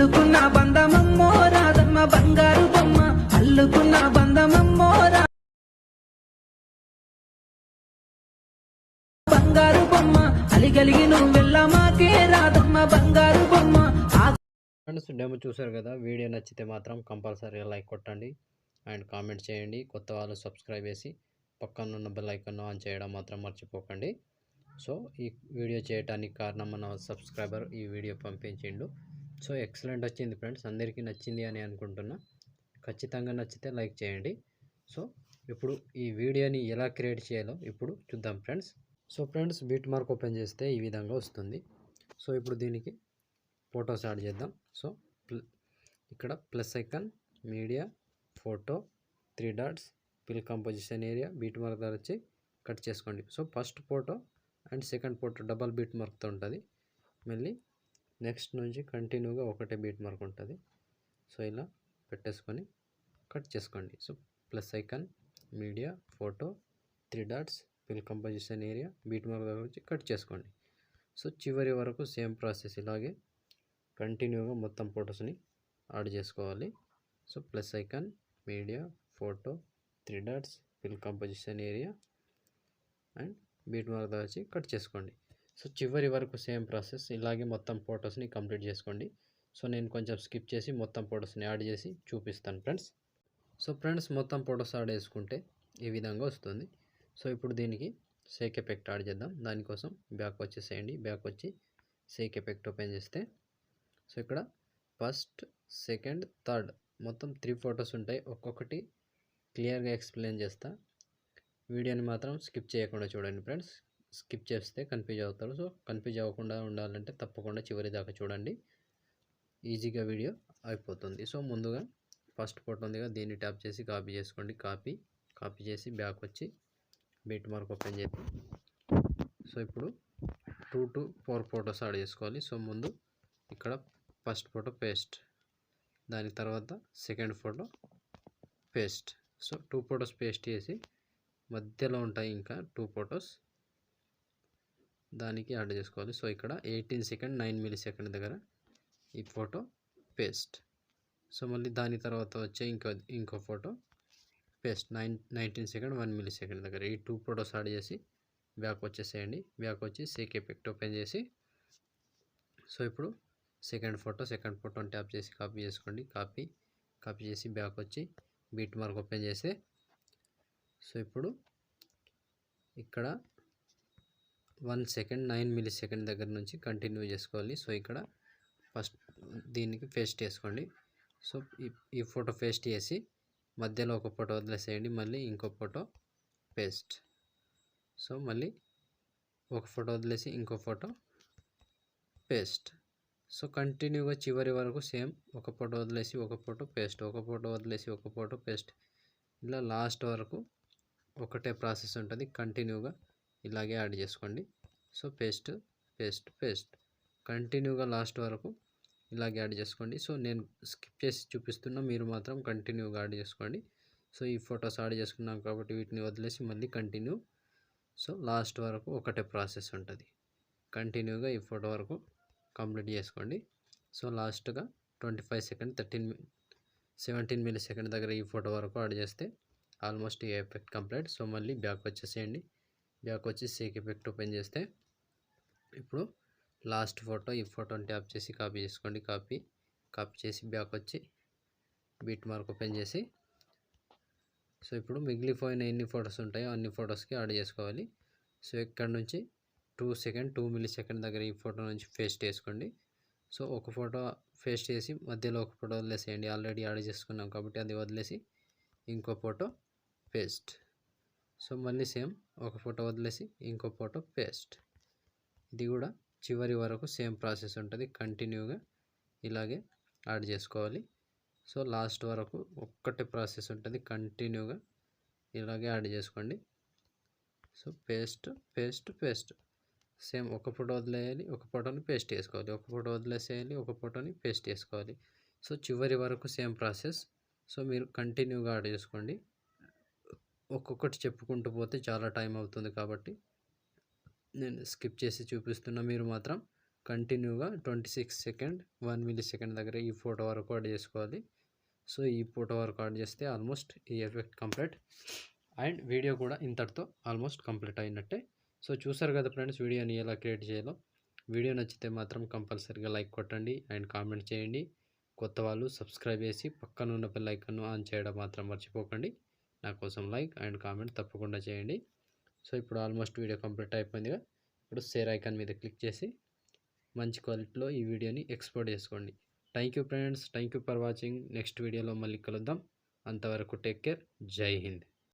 అల్లుకున్న బంధమమ్మో రాధమ్మ బంగారు బొమ్మ అల్లుకున్న బంధమమ్మో బంగారు బొమ్మ అలిగలిగి నువ్వెల్ల మాకే రాధమ్మ బంగారు బొమ్మ. ఫ్రెండ్స్ డెమో చూసారు కదా, వీడియో నచ్చితే మాత్రం కంపల్సరీగా లైక్ కొట్టండి అండ్ కామెంట్ చేయండి. కొత్త వాళ్ళు సబ్స్క్రైబ్ చేసి పక్కన ఉన్న బెల్ ఐకాన్ ఆన్ చేయడం మాత్రం మర్చిపోకండి. సో ఈ వీడియో చేయడానికి కారణం మన సబ్స్క్రైబర్ ఈ వీడియో పంపించిండు. సో ఎక్సలెంట్ వచ్చింది ఫ్రెండ్స్, అందరికీ నచ్చింది అని అనుకుంటున్నా. ఖచ్చితంగా నచ్చితే లైక్ చేయండి. సో ఇప్పుడు ఈ వీడియోని ఎలా క్రియేట్ చేయాలో ఇప్పుడు చూద్దాం friends. So friends beat mark open చేస్తే ఈ విధంగా వస్తుంది. సో ఇప్పుడు దీనికి ఫొటోస్ యాడ్ చేద్దాం. సో ఇక్కడ plus icon, media, photo, 3 dots, fill composition area, beat mark ద్వారా వచ్చి కట్ చేసుకోండి. So first photo and second photo double beat మార్క్తో ఉంటుంది. మళ్ళీ నెక్స్ట్ నుంచి కంటిన్యూగా ఒకటే బీట్ మార్క్ ఉంటుంది. సో ఇలా పెట్టేసుకొని కట్ చేసుకోండి. So plus icon, media, photo, 3 dots, fill composition area, beat mark దగ్గర వచ్చి కట్ చేసుకోండి. సో చివరి వరకు సేమ్ ప్రాసెస్ ఇలాగే కంటిన్యూగా మొత్తం ఫొటోస్ని యాడ్ చేసుకోవాలి. So plus icon, media, photo, 3 dots, fill composition area and beat mark దగ్గర వచ్చి కట్ చేసుకోండి. సో చివరి వరకు సేమ్ ప్రాసెస్ ఇలాగే మొత్తం ఫొటోస్ని కంప్లీట్ చేసుకోండి. సో నేను కొంచెం స్కిప్ చేసి మొత్తం ఫొటోస్ని యాడ్ చేసి చూపిస్తాను ఫ్రెండ్స్. సో ఫ్రెండ్స్ మొత్తం ఫొటోస్ యాడ్ చేసుకుంటే ఈ విధంగా వస్తుంది. సో ఇప్పుడు దీనికి షేక్ ఎఫెక్ట్ యాడ్ చేద్దాం. దానికోసం బ్యాక్ వచ్చేసేయండి. బ్యాక్ వచ్చి షేక్ ఎఫెక్ట్ ఓపెన్ చేస్తే సో ఇక్కడ ఫస్ట్, సెకండ్, థర్డ్ మొత్తం 3 ఫొటోస్ ఉంటాయి. ఒక్కొక్కటి క్లియర్గా ఎక్స్ప్లెయిన్ చేస్తా. వీడియోని మాత్రం స్కిప్ చేయకుండా చూడండి ఫ్రెండ్స్. స్కిప్ చేస్తే కన్ఫ్యూజ్ అవుతారు. సో కన్ఫ్యూజ్ అవ్వకుండా ఉండాలంటే తప్పకుండా చివరి దాకా చూడండి. ఈజీగా వీడియో అయిపోతుంది. సో ముందుగా ఫస్ట్ ఫోటో ఉంది కదా, దీన్ని ట్యాప్ చేసి కాపీ చేసుకోండి. కాపీ చేసి బ్యాక్ వచ్చి బీట్ మార్క్ ఓపెన్ చేసి సో ఇప్పుడు 2 to 4 ఫొటోస్ యాడ్ చేసుకోవాలి. సో ముందు ఇక్కడ ఫస్ట్ ఫోటో పేస్ట్, దాని తర్వాత second photo paste. So 2 photos paste చేసి మధ్యలో ఉంటాయి ఇంకా 2 ఫొటోస్, దానికి యాడ్ చేసుకోవాలి. సో ఇక్కడ 18 సెకండ్ 9 మిల్లీ సెకండ్ దగ్గర ఈ ఫోటో పేస్ట్. సో మళ్ళీ దాని తర్వాత వచ్చే ఇంకో photo paste 19 second 1 millisecond దగ్గర ఈ 2 ఫొటోస్ యాడ్ చేసి బ్యాక్ వచ్చేసేయండి. బ్యాక్ వచ్చి షేక్ ఎఫెక్ట్ ఓపెన్ చేసి సో ఇప్పుడు సెకండ్ ఫోటోని ట్యాప్ చేసి కాపీ చేసుకోండి. కాపీ చేసి బ్యాక్ వచ్చి బీట్ మార్క్ ఓపెన్ చేసి సో ఇప్పుడు ఇక్కడ 1 సెకండ్ 9 మిల్లీ సెకండ్ దగ్గర నుంచి కంటిన్యూ చేసుకోవాలి. సో ఇక్కడ ఫస్ట్ దీనికి పేస్ట్ చేసుకోండి. సో ఈ ఫోటో పేస్ట్ చేసి మధ్యలో ఒక ఫోటో వదిలేసేయండి. మళ్ళీ ఇంకో ఫోటో పేస్ట్. సో మళ్ళీ ఒక ఫోటో వదిలేసి ఇంకో ఫోటో పేస్ట్. సో కంటిన్యూగా చివరి వరకు సేమ్ ఒక ఫోటో వదిలేసి ఒక ఫోటో పేస్ట్, ఒక ఫోటో వదిలేసి ఒక ఫోటో పేస్ట్, ఇలా లాస్ట్ వరకు ఒకటే ప్రాసెస్ ఉంటుంది. కంటిన్యూగా ఇలాగే యాడ్ చేసుకోండి. సో పేస్ట్ కంటిన్యూగా లాస్ట్ వరకు ఇలాగే యాడ్ చేసుకోండి. సో నేను స్కిప్ చేసి చూపిస్తున్నా, మీరు మాత్రం కంటిన్యూగా యాడ్ చేసుకోండి. సో ఈ ఫొటోస్ యాడ్ చేసుకున్నాం కాబట్టి వీటిని వదిలేసి మళ్ళీ కంటిన్యూ. సో లాస్ట్ వరకు ఒకటే ప్రాసెస్ ఉంటుంది. కంటిన్యూగా ఈ ఫోటో వరకు కంప్లీట్ చేసుకోండి. సో లాస్ట్గా 25 సెకండ్ 17 మిల్లీ సెకండ్ దగ్గర ఈ ఫోటో వరకు యాడ్ చేస్తే ఆల్మోస్ట్ ఈ ఎఫెక్ట్ కంప్లీట్. సో మళ్ళీ బ్యాక్ వచ్చేసేయండి. బ్యాక్ వచ్చి షేక్ ఎఫెక్ట్ ఓపెన్ చేస్తే ఇప్పుడు లాస్ట్ ఫోటో ఈ ఫోటోని ట్యాప్ చేసి కాపీ చేసుకోండి. కాపీ చేసి బ్యాక్ వచ్చి బీట్ మార్క్ ఓపెన్ చేసి సో ఇప్పుడు మిగిలిపోయిన ఎన్ని ఫొటోస్ ఉంటాయో అన్ని ఫొటోస్కి యాడ్ చేసుకోవాలి. సో ఇక్కడ నుంచి 2 సెకండ్ 2 మిల్లీ సెకండ్ దగ్గర ఈ ఫోటో నుంచి పేస్ట్ చేసుకోండి. సో ఒక ఫోటో పేస్ట్ చేసి మధ్యలో ఒక ఫోటో వదిలేసేయండి. ఆల్రెడీ యాడ్ చేసుకున్నాం కాబట్టి అది వదిలేసి ఇంకో ఫోటో పేస్ట్. సో మళ్ళీ సేమ్ ఒక ఫోటో వదిలేసి ఇంకో ఫోటో పేస్ట్. ఇది కూడా చివరి వరకు సేమ్ ప్రాసెస్ ఉంటుంది. కంటిన్యూగా ఇలాగే యాడ్ చేసుకోవాలి. సో లాస్ట్ వరకు ఒక్కటే ప్రాసెస్ ఉంటుంది. కంటిన్యూగా ఇలాగే యాడ్ చేసుకోండి. సో పేస్ట్ సేమ్ ఒక ఫోటో వదిలేయాలి, ఒక ఫోటోని పేస్ట్ చేసుకోవాలి, ఒక ఫోటో వదిలేసేయాలి, ఒక ఫోటోని పేస్ట్ చేసుకోవాలి. సో చివరి వరకు సేమ్ ప్రాసెస్. సో మీరు కంటిన్యూగా యాడ్ చేసుకోండి. ఒక్కొక్కటి చెప్పుకుంటూ పోతే చాలా టైం అవుతుంది కాబట్టి నేను స్కిప్ చేసి చూపిస్తున్నా, మీరు మాత్రం కంటిన్యూగా 26 సెకండ్ 1 మిల్లీ సెకండ్ దగ్గర ఈ ఫోటో వరకు యాడ్ చేసుకోవాలి. సో ఈ ఫోటో వరకు యాడ్ చేస్తే ఆల్మోస్ట్ ఈ ఎఫెక్ట్ కంప్లీట్ అండ్ వీడియో కూడా ఇంతటితో ఆల్మోస్ట్ కంప్లీట్ అయినట్టే. సో చూసారు కదా ఫ్రెండ్స్ వీడియోని ఎలా క్రియేట్ చేయాలో. వీడియో నచ్చితే మాత్రం కంపల్సరీగా లైక్ కొట్టండి అండ్ కామెంట్ చేయండి. కొత్త వాళ్ళు సబ్స్క్రైబ్ చేసి పక్కనున్న బెల్ ఐకాన్ను ఆన్ చేయడం మాత్రం మర్చిపోకండి. నా కోసం లైక్ అండ్ కామెంట్ తప్పకుండా చేయండి. సో ఇప్పుడు ఆల్మోస్ట్ వీడియో కంప్లీట్ అయిపోయిందిగా. ఇప్పుడు షేర్ ఐకాన్ మీద క్లిక్ చేసి మంచి క్వాలిటీలో ఈ వీడియోని ఎక్స్పోర్ట్ చేసుకోండి. Thank you friends, thank you for watching. Next వీడియోలో మళ్ళీ కలుద్దాం. అంతవరకు టేక్ కేర్. జై హింద్.